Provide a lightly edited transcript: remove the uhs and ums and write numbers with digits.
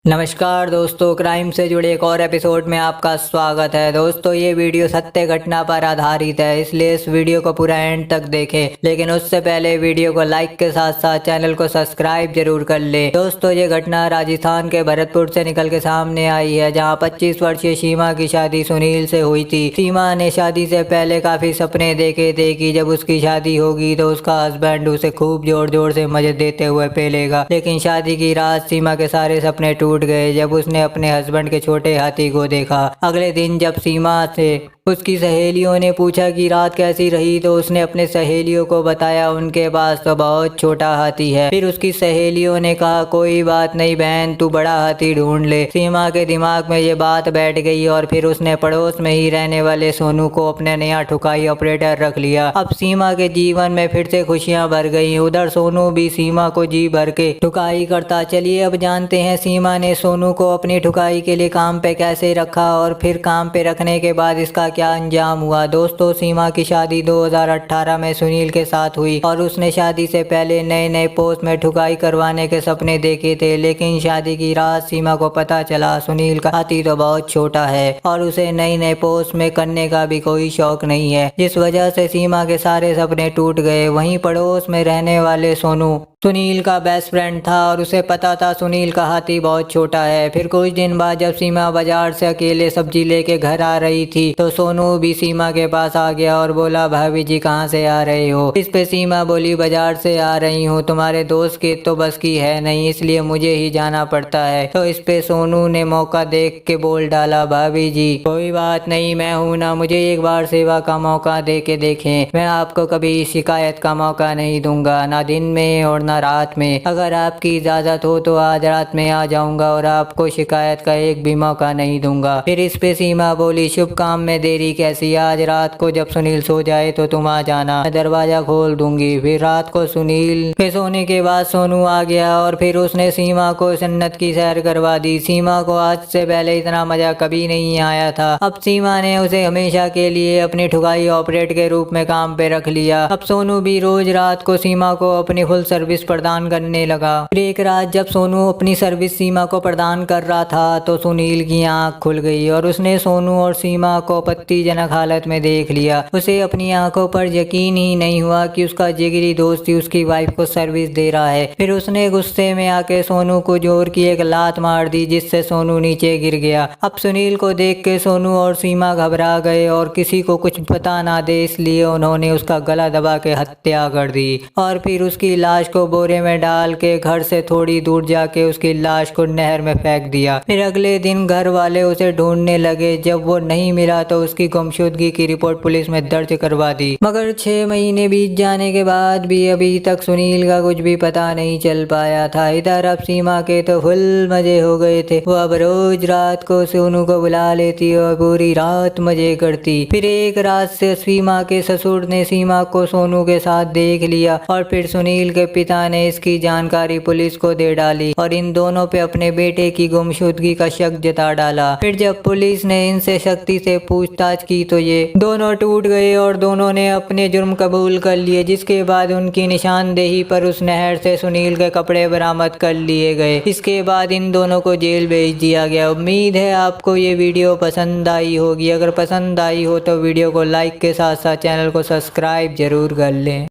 नमस्कार दोस्तों, क्राइम से जुड़े एक और एपिसोड में आपका स्वागत है। दोस्तों, ये वीडियो सत्य घटना पर आधारित है, इसलिए इस वीडियो को पूरा एंड तक देखें। लेकिन उससे पहले वीडियो को लाइक के साथ साथ चैनल को सब्सक्राइब जरूर कर ले। दोस्तों, ये घटना राजस्थान के भरतपुर से निकल के सामने आई है, जहाँ 25 वर्षीय सीमा की शादी सुनील से हुई थी। सीमा ने शादी से पहले काफी सपने देखे थे कि जब उसकी शादी होगी तो उसका हस्बैंड उसे खूब जोर जोर से मजे देते हुए पेलेगा। लेकिन शादी की रात सीमा के सारे सपने टूट गए जब उसने अपने हस्बैंड के छोटे हाथी को देखा। अगले दिन जब सीमा से उसकी सहेलियों ने पूछा कि रात कैसी रही, तो उसने अपने सहेलियों को बताया उनके पास तो बहुत छोटा हाथी है। फिर उसकी सहेलियों ने कहा, कोई बात नहीं बहन, तू बड़ा हाथी ढूंढ ले। सीमा के दिमाग में ये बात बैठ गई और फिर उसने पड़ोस में ही रहने वाले सोनू को अपने नया ठुकाई ऑपरेटर रख लिया। अब सीमा के जीवन में फिर से खुशियां भर गई। उधर सोनू भी सीमा को जी भर के ठुकाई करता। चलिए अब जानते हैं सीमा ने सोनू को अपनी ठुकाई के लिए काम पे कैसे रखा और फिर काम पे रखने के बाद इसका क्या अंजाम हुआ। दोस्तों, सीमा की शादी 2018 में सुनील के साथ हुई और उसने शादी से पहले नए नए पोस्ट में ठुकाई करवाने के सपने देखे थे। लेकिन शादी की रात सीमा को पता चला सुनील का हाथी तो बहुत छोटा है और उसे नई नए पोस्ट में करने का भी कोई शौक नहीं है, जिस वजह से सीमा के सारे सपने टूट गए। वहीं पड़ोस में रहने वाले सोनू सुनील का बेस्ट फ्रेंड था और उसे पता था सुनील का हाथी बहुत छोटा है। फिर कुछ दिन बाद जब सीमा बाजार से अकेले सब्जी लेके घर आ रही थी तो सोनू भी सीमा के पास आ गया और बोला, भाभी जी कहाँ से आ रहे हो। इस पे सीमा बोली, बाजार से आ रही हूँ, तुम्हारे दोस्त की तो बस की है नहीं, इसलिए मुझे ही जाना पड़ता है। तो इस पे सोनू ने मौका देख के बोल डाला, भाभी जी कोई बात नहीं, मैं हूँ ना, मुझे एक बार सेवा का मौका दे के देखें। मैं आपको कभी शिकायत का मौका नहीं दूंगा, ना दिन में और ना रात में। अगर आपकी इजाजत हो तो आज रात में आ जाऊंगा और आपको शिकायत का एक भी मौका नहीं दूंगा। फिर इस पे सीमा बोली, शुभ काम में देरी कैसी, आज रात को जब सुनील सो जाए तो तुम आ जाना, मैं दरवाजा खोल दूंगी। फिर रात को सुनील के सोने के बाद सोनू आ गया और फिर उसने सीमा को जन्नत की सैर करवा दी। सीमा को आज से पहले इतना मजा कभी नहीं आया था। अब सीमा ने उसे हमेशा के लिए अपनी ठुकाई ऑपरेट के रूप में काम पे रख लिया। अब सोनू भी रोज रात को सीमा को अपनी फुल सर्विस प्रदान करने लगा। फिर एक रात जब सोनू अपनी सर्विस सीमा को प्रदान कर रहा था तो सुनील की आंख खुल गई और उसने सोनू और सीमा को आपत्तिजनक हालत में देख लिया। उसे अपनी आंखों पर यकीन ही नहीं हुआ कि उसका जिगरी दोस्त ही उसकी वाइफ को सर्विस दे रहा है। फिर उसने गुस्से में आके सोनू को जोर की एक लात मार दी, जिससे सोनू नीचे गिर गया। अब सुनील को देख के सोनू और सीमा घबरा गए और किसी को कुछ पता ना दे इसलिए उन्होंने उसका गला दबा के हत्या कर दी और फिर उसकी लाश को बोरे में डाल के घर से थोड़ी दूर जाके उसकी लाश को नहर में फेंक दिया। फिर अगले दिन घर वाले उसे ढूंढने लगे। जब वो नहीं मिला तो उसकी गुमशुदगी की रिपोर्ट पुलिस में दर्ज करवा दी। मगर 6 महीने बीत जाने के बाद भी अभी तक सुनील का कुछ भी पता नहीं चल पाया था। इधर अब सीमा के तो फुल मजे हो गए थे। वो अब रोज रात को सोनू को बुला लेती और पूरी रात मजे करती। फिर एक रात से सीमा के ससुर ने सीमा को सोनू के साथ देख लिया और फिर सुनील के पिता ने इसकी जानकारी पुलिस को दे डाली और इन दोनों पे अपने बेटे की गुमशुदगी का शक जता डाला। फिर जब पुलिस ने इनसे सख्ती से पूछताछ की तो ये दोनों टूट गए और दोनों ने अपने जुर्म कबूल कर लिए, जिसके बाद उनकी निशानदेही पर उस नहर से सुनील के कपड़े बरामद कर लिए गए। इसके बाद इन दोनों को जेल भेज दिया गया। उम्मीद है आपको ये वीडियो पसंद आई होगी। अगर पसंद आई हो तो वीडियो को लाइक के साथ साथ चैनल को सब्सक्राइब जरूर कर लें।